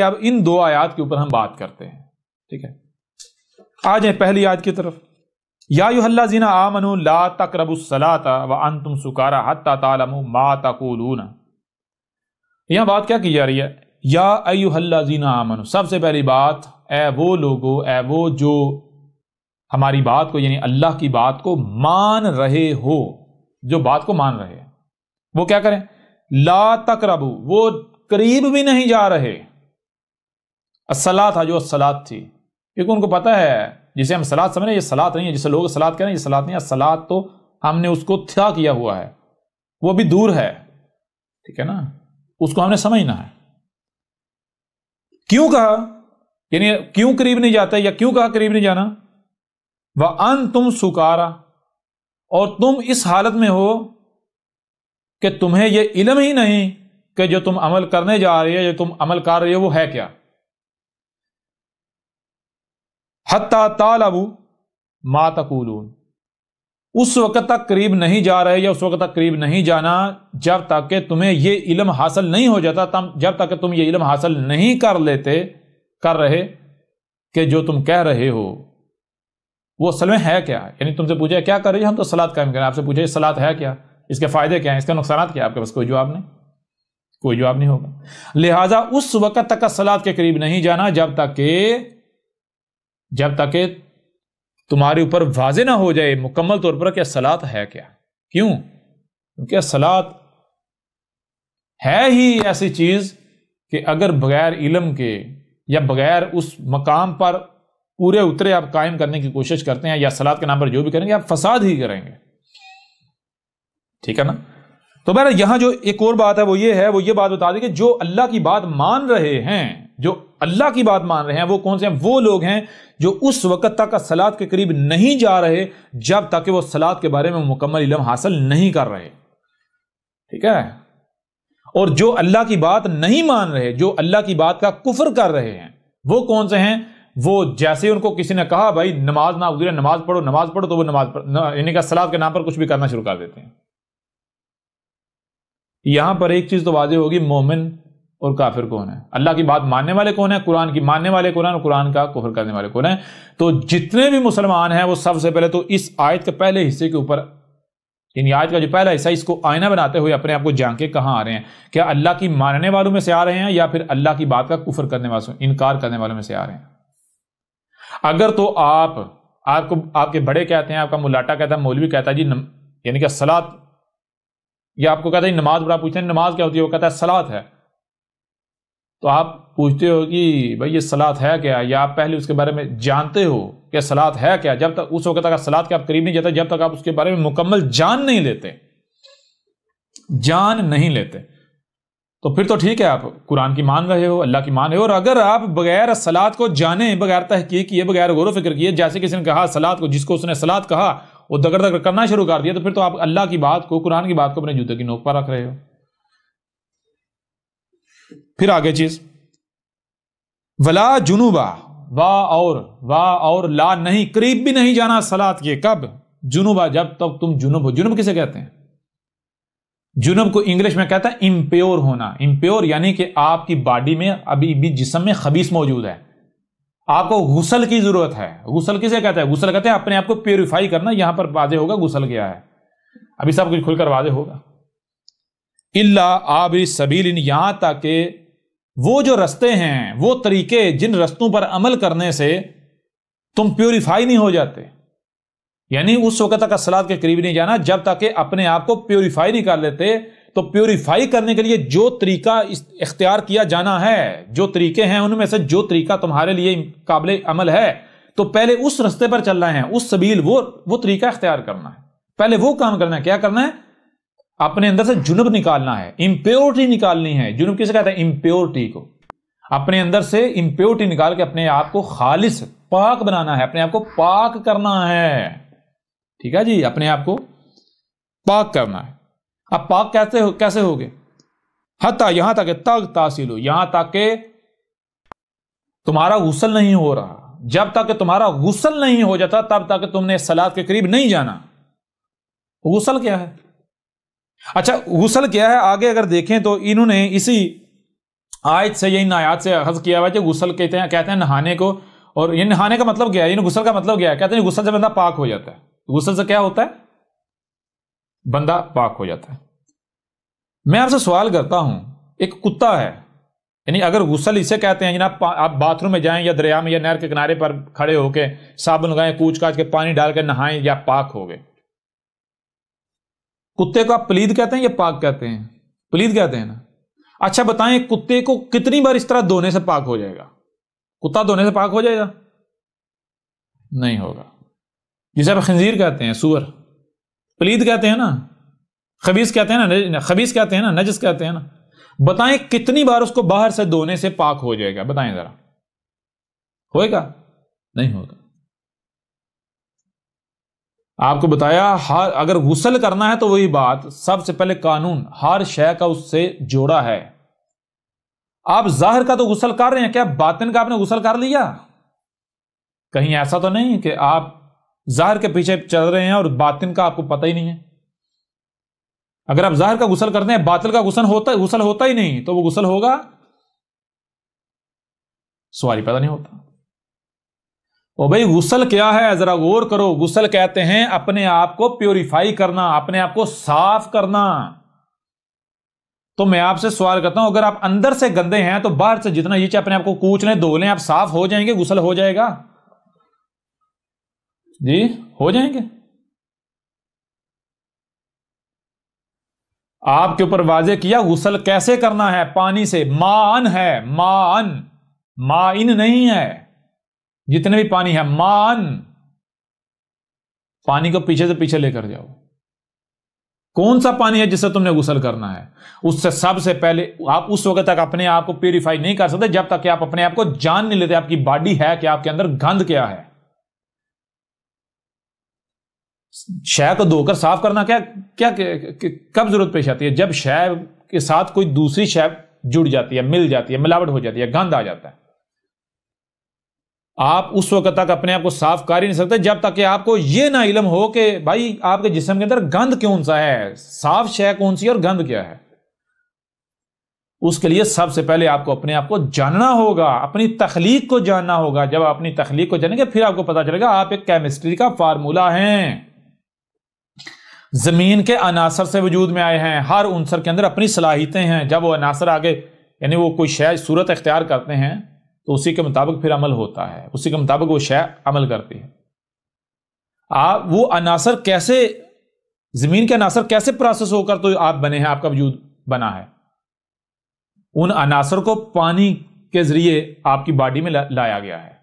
اب ان دو آیات کے اوپر ہم بات کرتے ہیں. ٹھیک ہے, آ جائیں پہلی آیت کی طرف. یا ایھا الذین آمنوا لا تقربوا الصلاۃ وانتم سکارى حتی تعلموا ما تقولون. یہاں بات کیا کی جا رہی ہے؟ یا ایھا الذین آمنوا, سب سے پہلی بات, اے وہ لوگو, اے وہ جو ہماری بات کو یعنی اللہ کی بات کو مان رہے ہو, جو بات کو مان رہے ہیں وہ کیا کریں؟ لا تقربوا, وہ قریب بھی نہیں جا رہے. الصلاۃ جو الصلاۃ تھی, کیونکہ ان کو پتہ ہے جسے ہم صلاۃ سمجھ رہے ہیں یہ صلاۃ نہیں ہے, جسے لوگ صلاۃ کہہ رہے ہیں یہ صلاۃ نہیں ہے. صلاۃ تو ہم نے اس کو تھا کیا ہوا ہے, وہ بھی دور ہے. ٹھیک ہے نا, اس کو ہم نے سمجھنا ہے. کیوں کہا, یعنی کیوں قریب نہیں جاتا, یا کیوں کہا قریب نہیں جانا؟ وَأَنْتُمْ سُكَارَى, اور تم اس حالت میں ہو کہ تمہیں یہ علم ہی نہیں کہ جو تم عمل کرنے جا رہے ہو, جو تم عمل کر رہے ہو وہ ہے کیا. حَتَّى تَعْلَمُوا مَا تَقُولُونَ, اس وقت تک قریب نہیں جا رہے یا اس وقت تک قریب نہیں جانا جب تک کہ تمہیں یہ علم حاصل نہیں ہو جاتا, جب تک کہ تم یہ علم حاصل نہیں کر رہے کہ جو تم کہہ رہے ہو وہ اصل میں ہے کیا. یعنی تم سے پوچھا کیا کر رہی ہو, ہم تو صلاۃ قائم کریں. آپ سے پوچھا صلاۃ ہے کیا, اس کے فائدے کیا ہیں, اس کے نقصانات کیا, آپ کے پاس کوئی جواب نہیں ہوگا. لہٰذا اس وقت تک صلاۃ کے قریب نہیں جانا جب تک کہ تمہارے اوپر واضح نہ ہو جائے مکمل طور پر کہ صلاۃ ہے کیا. کیوں؟ کیونکہ صلاۃ ہے ہی ایسی چیز کہ اگر بغیر علم کے یا بغیر اس مقام پر پورے اترے آپ قائم کرنے کی کوشش کرتے ہیں, یا صلاۃ کے نام پر جو بھی کریں گے آپ فساد ہی کریں گے. ٹھیک ہے نا. تو بہرحال یہاں جو ایک اور بات ہے وہ یہ بات بتا دی کہ جو اللہ کی بات مان رہے ہیں, وہ کون سے ہیں؟ وہ لوگ ہیں جو اس وقت تک صلاۃ کے قریب نہیں جا رہے جب تک کہ وہ صلاۃ کے بارے میں مکمل علم حاصل نہیں کر رہے. ٹھیک ہے. اور جو اللہ کی بات نہیں مان رہے, جو اللہ کی بات کا کفر کر رہے ہیں, وہ کون سے ہیں؟ وہ جیسے ان کو کسی نے کہا بھائی نماز نہ گزرے, نماز پڑھو, تو وہ نماز یعنی کہ صلاۃ کے نام پر کچھ بھی کرنا شروع کر دیتے ہیں. یہاں پر ایک چیز تو واضح ہوگی, مومن اور کافر کون ہے, اللہ کی بات ماننے والے کون ہیں, قرآن کی ماننے والے کون ہیں, اور قرآن کا کفر کرنے والے کون ہیں. تو جتنے بھی مسلمان ہیں وہ سب سے پہلے تو اس آیت کے پہلے حصے کے اوپر, یعنی آیت کا جو پہلا حصہ, اس کو آئینہ بناتے ہوئے اپنے آپ کو جانکے کہاں آ رہے ہیں. کیا اللہ کی ماننے والوں میں سے آ رہے ہیں, یا پھر اللہ کی بات کا کفر کرنے والوں, انکار کرنے والوں میں سے آ رہے ہیں؟ اگر تو آپ کے بڑے کہتے ہیں, آپ کا ملاٹا کہتا ہے, مولوی کہتا ہے جی یعنی کہ صلاۃ, یا آپ کو کہتا ہے نماز, پر آپ پوچھتے ہیں نماز کیا ہوتی ہے, وہ کہتا ہے صلاۃ ہے, تو آپ پوچھتے ہو کہ بھائی یہ صلاۃ ہے کیا, یا آپ پہلے اس کے بارے میں جانتے ہو کہ صلاۃ ہے کیا. جب تک اس وقت تک صلاۃ کے آپ قریب نہیں جاتے جب تک آپ اس کے بارے میں مکمل جان نہیں لیتے, تو پھر تو ٹھیک ہے, آپ قرآن کی مان رہے ہو, اللہ کی مان رہے ہو. اور اگر آپ بغیر صلاۃ کو جانے, بغیر تحقیق کیے, بغیر غور و فکر کیے, جیسے کسی نے کہا صلاۃ کو, جس کو اس نے صلاۃ کہا وہ دگڑ دگڑ کرنا شروع کر دیا, تو پھر تو آپ اللہ کی بات کو, قرآن کی بات کو اپنے جوتے کی نوک پر رکھ رہے ہو. پھر آگے چیز, ولا جنوبا, وا اور لا, نہیں, قریب بھی نہیں جانا صلاۃ کے. کب؟ جنوبا, جب تک تم جنوب ہو. جنوب کسے کہتے ہیں؟ جنوب کو انگلش میں کہتا ہے امپیور ہونا. امپیور یعنی کہ آپ کی باڈی میں ابھی بھی جسم میں خبیث موجود ہے, آپ کو غسل کی ضرورت ہے. غسل کسے کہتا ہے؟ غسل کہتے ہیں اپنے آپ کو پیوریفائی کرنا. یہاں پر واضح ہوگا غسل کیا ہے, ابھی سب کچھ کھل کر واضح ہوگا. الا عابر السبیل, یہاں تک کہ وہ جو رستے ہیں, وہ طریقے جن رستوں پر عمل کرنے سے تم پیوریفائی نہیں ہو جاتے. یعنی اس وقت تک صلاۃ کے قریب نہیں جانا جب تک کہ اپنے آپ کو پیوریفائی نہیں کر لیتے. تو پیوریفائی کرنے کے لیے جو طریقہ اختیار کیا جانا ہے, جو طریقے ہیں ان میں سے جو طریقہ تمہارے لیے قابل عمل ہے, تو پہلے اس رستے پر چلنا ہے, اس سبیل, وہ طریقہ اختیار کرنا ہے, پہلے وہ کام کرنا ہے. کیا کرنا ہے؟ اپنے اندر سے جنب نکالنا ہے, امپیورٹی نکالنی ہے. جنب کسے کہتا ہے؟ امپیورٹی کو. اپنے اندر سے امپیورٹی نکال کے اپنے آپ کو خالص, پاک بنانا ہے, اپنے آپ کو پاک کرنا ہے. ٹھیک ہے جی, اپنے آپ کو پاک کرنا ہے. اب پاک کیسے ہوگے؟ حتی, یہاں تک کہ تک تاصیلو, یہاں تک کہ تمہارا غسل نہیں ہو رہا. جب تک کہ تمہارا غسل نہیں ہو جاتا تب تک کہ تم نے صلاۃ کے قریب نہیں جانا. غسل کیا ہے؟ اچھا, غسل کیا ہے آگے اگر دیکھیں تو انہوں نے اسی آیت سے یہی آیات سے اخذ کیا ہوا ہے کہ غسل کہتے ہیں نہانے کو، اور یہ نہانے کا مطلب کیا ہے، یہ غسل کا مطلب کیا ہے؟ کہتے ہیں غسل سے بندہ پاک ہو جاتا ہے۔ غسل سے کیا ہوتا ہے؟ بندہ پاک ہو جاتا ہے۔ میں آپ سے سوال کرتا ہوں، ایک کتا ہے، یعنی اگر غسل اسے کہتے ہیں جناب آپ باتھ روم میں جائیں یا دریا میں یا نہر کے کنارے پر کھڑے ہو کے صابن لگائیں، کوچ کاچ کے پانی ڈال کے نہائیں یا پاک ہو گئے، کتے کو آپ پلید کہتے ہیں یا پاک کہتے ہیں؟ پلید کہتے ہیں نا۔ اچھا بتائیں کتے کو کتنی بار اس طرح دھونے سے پاک ہو جائے گا؟ کتا دھونے سے پاک ہو جائے گا؟ نہیں ہوگا۔ جسے آپ خنزیر کہتے ہیں، سور، پلید کہتے ہیں نا، خبیث کہتے ہیں نا، خبیث کہتے ہیں نا، نجس کہتے ہیں نا، بتائیں کتنی بار اس کو باہر سے دھونے سے پاک ہو جائے گا؟ بتائیں ذرا، ہوئے گا؟ نہیں ہوگا۔ آپ کو بتایا اگر غسل کرنا ہے تو وہی بات، سب سے پہلے قانون ہر شے کا اس سے جوڑا ہے۔ آپ ظاہر کا تو غسل کر رہے ہیں، کیا باطن کا آپ نے غسل کر لیا؟ کہیں ایسا تو نہیں کہ آپ ظاہر کے پیچھے چل رہے ہیں اور باطن کا آپ کو پتہ ہی نہیں ہے؟ اگر آپ ظاہر کا غسل کرتے ہیں، باطن کا غسل ہوتا ہی نہیں، تو وہ غسل ہوگا؟ سوال ہی پیدا نہیں ہوتا۔ اور بھائی غسل کیا ہے؟ ذرا غور کرو۔ غسل کہتے ہیں اپنے آپ کو پیوریفائی کرنا، اپنے آپ کو صاف کرنا۔ تو میں آپ سے سوال کرتا ہوں، اگر آپ اندر سے گندے ہیں تو باہر سے جتنا یہ اپنے آپ کو کوچ لیں، دھو لیں، آپ صاف ہو جائیں گے؟ غسل ہو جائے گا؟ جی ہو جائیں گے؟ آپ کے اوپر واضح کیا غسل کیسے کرنا ہے، پانی سے، ماءن ہے، مائن نہیں ہے، جتنے بھی پانی ہے ماءن، پانی کو پیچھے سے پیچھے لے کر جاؤ۔ کون سا پانی ہے جس سے تم نے غسل کرنا ہے؟ اس سے سب سے پہلے آپ اس وقت تک اپنے آپ کو پیوریفائی نہیں کر سکتے جب تک کہ آپ اپنے آپ کو جان نہیں لیتے آپ کی باڈی ہے کہ آپ کے اندر گند کیا ہے۔ شے کو دھو کر صاف کرنا کیا کب ضرورت پیش آتی ہے؟ جب شے کے ساتھ کوئی دوسری شے جڑ جاتی ہے، مل جاتی ہے، ملاوٹ ہو جاتی ہے، گند آ جاتا ہے۔ آپ اس وقت تک اپنے آپ کو صاف کر ہی نہیں سکتے جب تک کہ آپ کو یہ نہ علم ہو کہ بھائی آپ کے جسم کے اندر گند کون سا ہے، صاف شے کون سی ہے اور گند کیا ہے۔ اس کے لیے سب سے پہلے آپ کو اپنے آپ کو جاننا ہوگا، اپنی تخلیق کو جاننا ہوگا۔ جب آپ اپنی تخلیق کو جانیں گے پھر آپ کو پتا چلے گا آپ ایک کیمسٹری کا فارمولہ ہیں، زمین کے عناصر سے وجود میں آئے ہیں، ہر عنصر کے اندر اپنی صلاحیتیں ہیں۔ جب وہ عناصر آگے یعنی وہ کوئی شے صورت اختیار کرتے ہیں تو اسی کے مطابق پھر عمل ہوتا ہے، اسی کے مطابق وہ شے عمل کرتی ہے۔ آپ وہ عناصر کیسے، زمین کے عناصر کیسے پروسیس ہو کر تو آپ بنے ہیں، آپ کا وجود بنا ہے؟ ان عناصر کو پانی کے ذریعے آپ کی باڈی میں لایا گیا ہے۔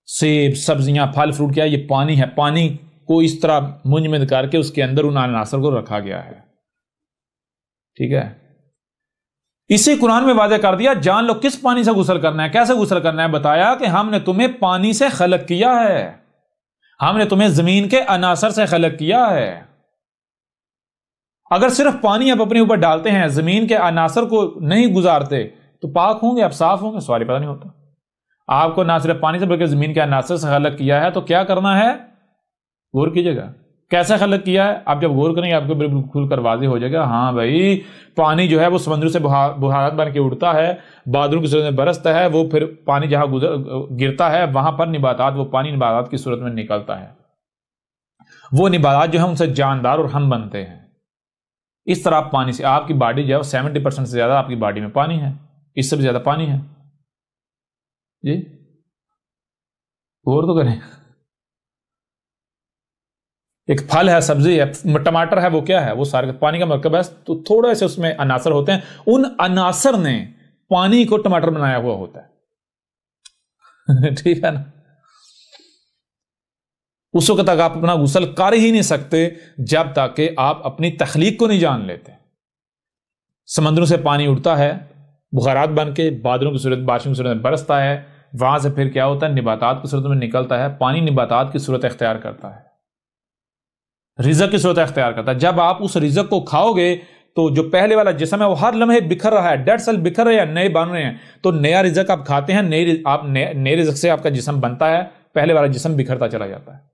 سیب، سبزیاں، پھل فروٹ کیا ہے؟ یہ پانی ہے، پانی کو اس طرح منجمد کر کے اس کے اندر ان عناصر کو رکھا گیا ہے۔ ٹھیک ہے، اسی قرآن میں واضح کر دیا، جان لو کس پانی سے غسل کرنا ہے، کیسے غسل کرنا ہے۔ بتایا کہ ہم نے تمہیں پانی سے خلق کیا ہے، ہم نے تمہیں زمین کے عناصر سے خلق کیا ہے۔ اگر صرف پانی آپ اپنے اوپر ڈالتے ہیں، زمین کے عناصر کو نہیں گزارتے تو پاک ہوں گے، آپ صاف ہوں گے؟ سوال پتہ نہیں ہوتا۔ آپ کو نہ صرف پانی سے بلکہ زمین کے عناصر سے خلق کیا ہے، تو کیا کرنا ہے؟ غور کیجئے گا کیسے خلق کیا ہے۔ آپ جب غور کریں گے آپ کو بالکل کھل کر واضح ہو جائے گا، ہاں بھائی پانی جو ہے وہ سمندر سے بہارات بن کے اڑتا ہے، بادلوں کی صورت میں برستا ہے، وہ پھر پانی جہاں گرتا ہے وہاں پر نباتات، وہ پانی نباتات کی صورت میں نکلتا ہے، وہ نباتات جو ہیں ان سے جاندار اور ہم بنتے ہیں۔ اس طرح پانی سے آپ کی باڈی جو ہے 70% سے زیادہ آپ کی باڈی میں پانی ہے، اس سے بھی زیادہ پانی ہے۔ جی غور تو کریں۔ ایک پھل ہے، سبزی ہے، ٹماٹر ہے، وہ کیا ہے؟ وہ سارے پانی کا مرکب ہے، تو تھوڑے سے اس میں عناصر ہوتے ہیں، ان عناصر نے پانی کو ٹماٹر بنایا ہوا ہوتا ہے۔ ٹھیک ہے نا؟ اس وقت تک آپ اپنا غسل کر ہی نہیں سکتے جب تک کہ آپ اپنی تخلیق کو نہیں جان لیتے۔ سمندروں سے پانی اڑتا ہے بخارات بن کے، بادلوں کی صورت، بارشوں کی صورت میں برستا ہے، وہاں سے پھر کیا ہوتا ہے؟ نباتات کی صورت میں نکلتا ہے، پانی نباتات کی صورت اختیار کرتا ہے، رزق کی صورت اختیار کرتا ہے۔ جب آپ اس رزق کو کھاؤ گے تو جو پہلے والا جسم ہے وہ ہر لمحے بکھر رہا ہے، ڈیڈ سیل بکھر رہے ہیں، نئے بن رہے ہیں، تو نیا رزق آپ کھاتے ہیں، نئے رزق سے آپ کا جسم بنتا ہے، پہلے والا جسم بکھرتا چلا جاتا ہے۔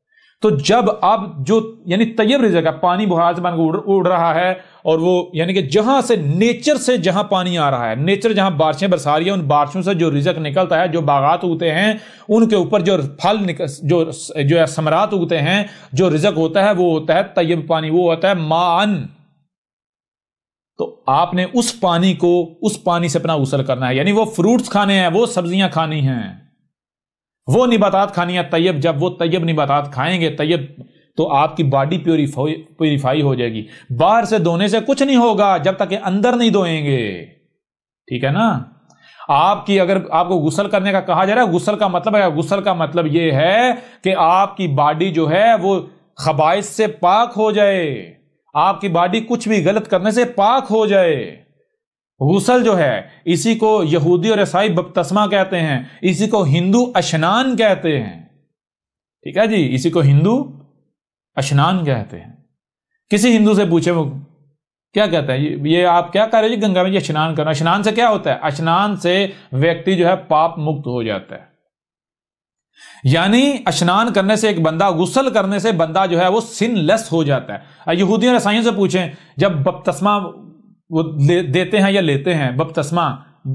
تو جب اب جو یعنی طیب رزق ہے، پانی بہار سے بن کے اڑ رہا ہے، اور وہ یعنی کہ جہاں سے نیچر سے جہاں پانی آ رہا ہے، نیچر جہاں بارشیں برسا رہی ہے، ان بارشوں سے جو رزق نکلتا ہے، جو باغات اگتے ہیں ان کے اوپر جو پھل جو ثمرات اگتے ہیں، جو رزق ہوتا ہے وہ ہوتا ہے طیب پانی، وہ ہوتا ہے ماءن۔ تو آپ نے اس پانی سے اپنا غسل کرنا ہے، یعنی وہ فروٹس کھانے ہیں، وہ سبزیاں کھانی ہیں، وہ نباتات کھانی ہے طیب۔ جب وہ طیب نباتات کھائیں گے طیب، تو آپ کی باڈی پیوریفائی ہو جائے گی۔ باہر سے دھونے سے کچھ نہیں ہوگا جب تک کہ اندر نہیں دھوئیں گے، ٹھیک ہے نا۔ اگر آپ کو غسل کرنے کا کہا جا رہا ہے، غسل کا مطلب یہ ہے کہ آپ کی باڈی جو ہے وہ خبائث سے پاک ہو جائے، آپ کی باڈی کچھ بھی غلط کرنے سے پاک ہو جائے۔ غسل جو ہے اسی کو یہودی اور عیسائی بپتسمہ کہتے ہیں، اسی کو ہندو اشنان کہتے ہیں، ٹھیک ہے جی، اسی کو ہندو اشنان کہتے ہیں۔ کسی ہندو سے پوچھے وہ کیا کہتا ہے، یہ آپ کیا کہہ رہے ہیں جی گنگا میں یہ اشنان کرنا؟ اشنان سے کیا ہوتا ہے؟ اشنان سے ویکتی جو ہے پاپ مکت ہو جاتا ہے، یعنی اشنان کرنے سے ایک بندہ، غسل کرنے سے بندہ جو ہے وہ سن لیس ہو جاتا ہے۔ یہودیوں اور عیسائیوں سے پوچھیں، جب بپتسمہ وہ دیتے ہیں یا لیتے ہیں، بپتسمہ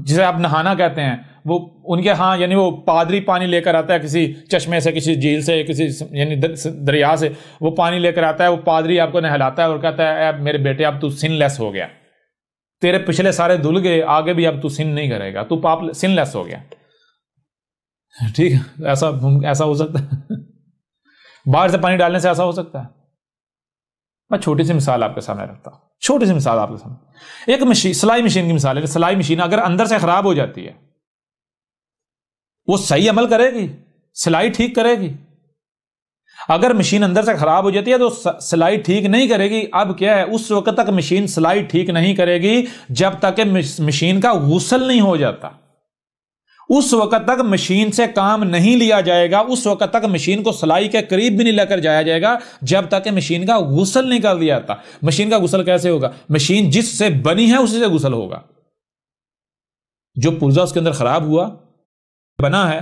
جسے آپ نہانا کہتے ہیں، وہ ان کے ہاں یعنی وہ پادری پانی لے کر آتا ہے کسی چشمے سے، کسی جھیل سے، کسی یعنی دریا سے، وہ پانی لے کر آتا ہے، وہ پادری آپ کو نہلاتا ہے اور کہتا ہے اے میرے بیٹے اب تو سن لیس ہو گیا، تیرے پچھلے سارے دھل گئے، آگے بھی اب تو سن نہیں کرے گا، تو پاپ سن لیس ہو گیا، ٹھیک ہے۔ ایسا ہو سکتا ہے؟ باہر سے پانی ڈالنے سے ایسا ہو سکتا ہے؟ میں چھوٹی سی مثال آپ کے سامنے رکھتا ہوں، چھوٹی سی مثال آپ کے سامنے، ایک مشین، سلائی مشین کی مثال ہے۔ سلائی مشین اگر اندر سے خراب ہو جاتی ہے، وہ صحیح عمل کرے گی، سلائی ٹھیک کرے گی؟ اگر مشین اندر سے خراب ہو جاتی ہے تو سلائی ٹھیک نہیں کرے گی۔ اب کیا ہے، اس وقت تک مشین سلائی ٹھیک نہیں کرے گی جب تک کہ مشین کا غسل نہیں ہو جاتا، اس وقت تک مشین سے کام نہیں لیا جائے گا، اس وقت تک مشین کو سلائی کے قریب بھی نہیں لے کر جایا جائے گا جب تک کہ مشین کا غسل نہیں کر دیا جاتا۔ مشین کا غسل کیسے ہوگا؟ مشین جس سے بنی ہے اسی سے غسل ہوگا، جو پرزا اس کے اندر خراب ہوا بنا ہے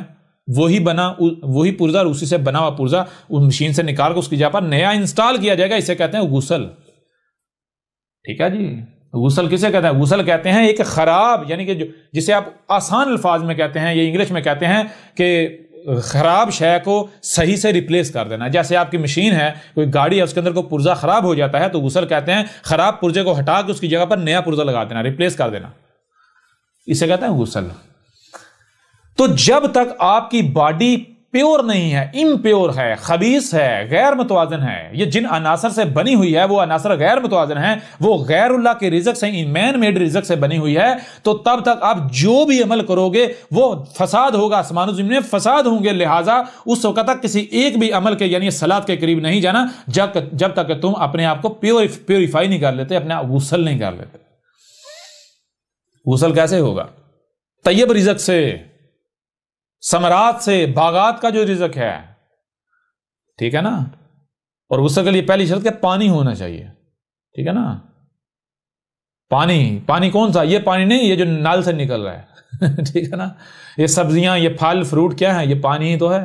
وہی پرزا اور اسی سے بنا ہوا پرزا اس مشین سے نکال کر اس کی جگہ پر نیا انسٹال کیا جائے گا، اسے کہتے ہیں غسل، ٹھیک ہے جی۔ غسل کسے کہتے ہیں؟ غسل کہتے ہیں ایک خراب، یعنی کہ جسے آپ آسان الفاظ میں کہتے ہیں، یہ انگلش میں کہتے ہیں کہ خراب شے کو صحیح سے ریپلیس کر دینا۔ جیسے آپ کی مشین ہے، کوئی گاڑی ہے، اس کے اندر کوئی پرزا خراب ہو جاتا ہے تو غسل کہتے ہیں خراب پرزے کو ہٹا کے اس کی جگہ پر نیا پرزا لگا دینا، ریپلیس کر دینا، اسے کہتے ہیں غسل۔ تو جب تک آپ کی باڈی پیور نہیں ہے، امپیور ہے، خبیث ہے، غیر متوازن ہے، یہ جن عناصر سے بنی ہوئی ہے وہ عناصر غیر متوازن ہیں، وہ غیر اللہ کے رزق سے، مین میڈ رزق سے بنی ہوئی ہے، تو تب تک آپ جو بھی عمل کرو گے وہ فساد ہوگا، آسمان و زمین میں فساد ہوں گے۔ لہٰذا اس وقت تک کسی ایک بھی عمل کے یعنی صلاۃ کے قریب نہیں جانا جب تک کہ تم اپنے آپ کو پیوریفائی نہیں کر لیتے، اپنے آپ غسل نہیں کر لیتے۔ غسل کیسے ہوگا؟ طیب رزق سے، ثمرات سے، باغات کا جو رزق ہے، ٹھیک ہے نا۔ اور غسل کے لیے پہلی شرط کہ پانی ہونا چاہیے، ٹھیک ہے نا۔ پانی کون سا؟ یہ پانی نہیں یہ جو نل سے نکل رہا ہے، ٹھیک ہے نا۔ یہ سبزیاں، یہ پھل فروٹ کیا ہیں؟ یہ پانی ہی تو ہے۔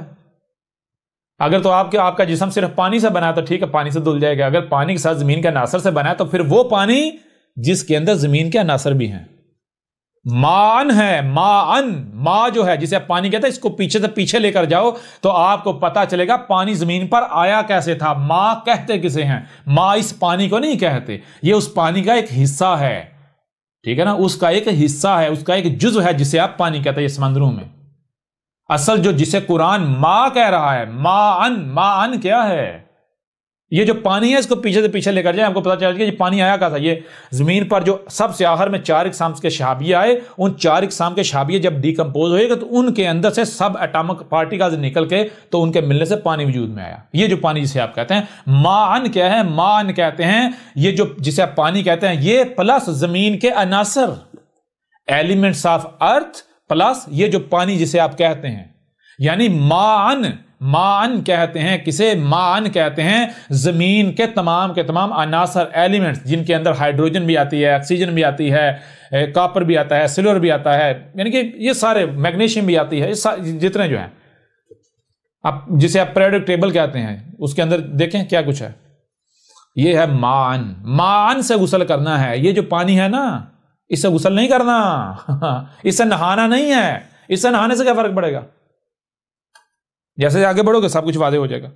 اگر تو آپ کا جسم صرف پانی سے بنا ہے تو ٹھیک ہے، پانی سے دھل جائے گا۔ اگر پانی کے ساتھ زمین کے عناصر سے بنا ہے تو پھر وہ پانی جس کے اندر زمین کے عناصر بھی ہیں، ماءن ہے، ماء جو ہے جسے آپ پانی کہتے ہیں، اس کو پیچھے سے پیچھے لے کر جاؤ تو آپ کو پتا چلے گا پانی زمین پر آیا کیسے تھا۔ ماء کہتے کسے ہیں؟ ماء اس پانی کو نہیں کہتے، یہ اس پانی کا ایک حصہ ہے، ٹھیک ہے نا، اس کا ایک حصہ ہے، اس کا ایک جزء ہے جسے آپ پانی کہتے ہیں یہ سمندروں میں۔ اصل جسے قرآن ماء کہہ رہا ہے، ماءن کیا ہے؟ یہ جو پانی ہے اس کو پیچھے سے پیچھے لے کر جائیں، آپ کو پتا چل گیا یہ پانی آیا کہاں تھا۔ یہ زمین پر جو سب سے آخر میں 4 اقسام کے شہابیہ آئے، ان 4 اقسام کے شہابیہ جب ڈیکمپوز ہوئے گا تو ان کے اندر سے سب ایٹامک پارٹیکلز نکل کے تو ان کے ملنے سے پانی وجود میں آیا۔ یہ جو پانی جسے آپ کہتے ہیں ماءن کیا ہے؟ ماءن کہتے ہیں یہ جو جسے آپ پانی کہتے ہیں یہ پلس زمین کے عناصر، ایلیمنٹس آف ارتھ پلس یہ جو پانی جسے آپ کہتے ہیں، یعنی ماءن کہتے ہیں کسے؟ ماءن کہتے ہیں زمین کے تمام عناصر، ایلیمنٹس، جن کے اندر ہائیڈروجن بھی آتی ہے، آکسیجن بھی آتی ہے، کاپر بھی آتا ہے، سلور بھی آتا ہے، یعنی کہ یہ سارے، میگنیشیم بھی آتی ہے، جتنے جو ہیں اب جسے آپ پیریوڈک ٹیبل کہتے ہیں، اس کے اندر دیکھیں کیا کچھ ہے، یہ ہے مان سے غسل کرنا ہے. یہ جو پانی ہے نا، اس سے غسل نہیں کرنا، اس سے نہانا نہیں ہے. اس سے نہانے سے کیا فرق پڑے گا؟ جیسے آگے بڑھو گے سب کچھ واضح ہو جائے گا.